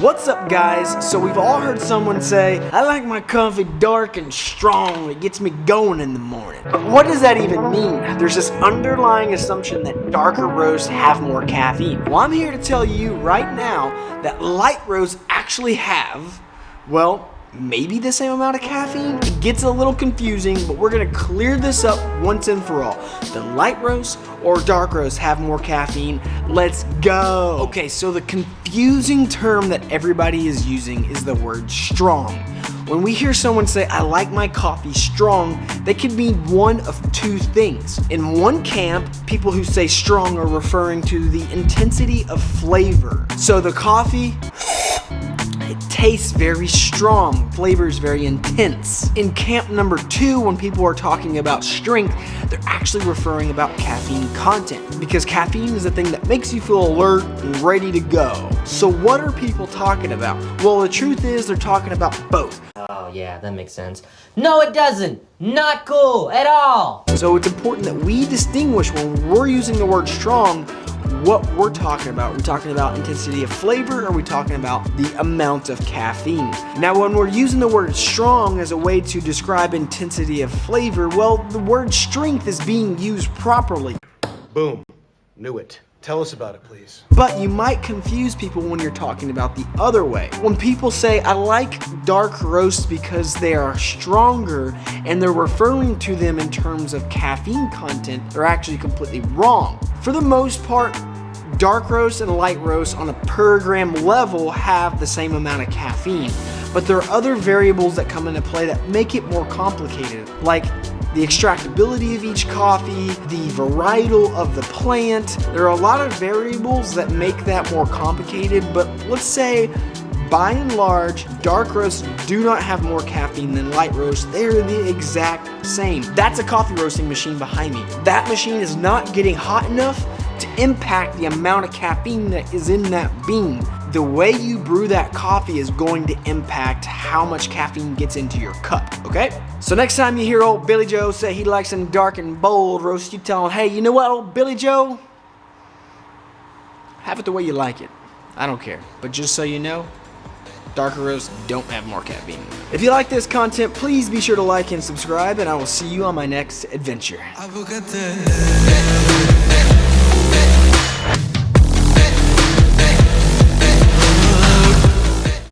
What's up, guys? So we've all heard someone say, I like my coffee dark and strong, it gets me going in the morning. But what does that even mean? There's this underlying assumption that darker roasts have more caffeine. Well, I'm here to tell you right now that light roasts actually have, well, maybe the same amount of caffeine. It gets a little confusing, but we're gonna clear this up once and for all. The light roasts or dark roasts have more caffeine. Let's go. Okay, so the confusing term that everybody is using is the word strong. When we hear someone say, I like my coffee strong, they could mean one of two things. In one camp, people who say strong are referring to the intensity of flavor. So the coffee, it tastes very strong, flavor is very intense. In camp number 2, when people are talking about strength, they're actually referring about caffeine content, because caffeine is the thing that makes you feel alert and ready to go. So what are people talking about? Well, the truth is they're talking about both. Oh yeah, that makes sense. No, it doesn't. Not cool at all. So it's important that we distinguish when we're using the word strong what we're talking about. Are we talking about intensity of flavor, or are we talking about the amount of caffeine? Now, when we're using the word strong as a way to describe intensity of flavor, well, the word strength is being used properly. Boom. Knew it. Tell us about it, please. But you might confuse people when you're talking about the other way. When people say, I like dark roasts because they are stronger, and they're referring to them in terms of caffeine content, they're actually completely wrong. For the most part, dark roasts and light roasts on a per gram level have the same amount of caffeine. But there are other variables that come into play that make it more complicated, like the extractability of each coffee, the varietal of the plant. There are a lot of variables that make that more complicated, but let's say by and large, dark roasts do not have more caffeine than light roasts. They're the exact same. That's a coffee roasting machine behind me. That machine is not getting hot enough to impact the amount of caffeine that is in that bean. The way you brew that coffee is going to impact how much caffeine gets into your cup, okay? So next time you hear old Billy Joe say he likes them dark and bold roast, you tell him, hey, you know what, old Billy Joe? Have it the way you like it. I don't care. But just so you know, darker roasts don't have more caffeine. If you like this content, please be sure to like and subscribe, and I will see you on my next adventure.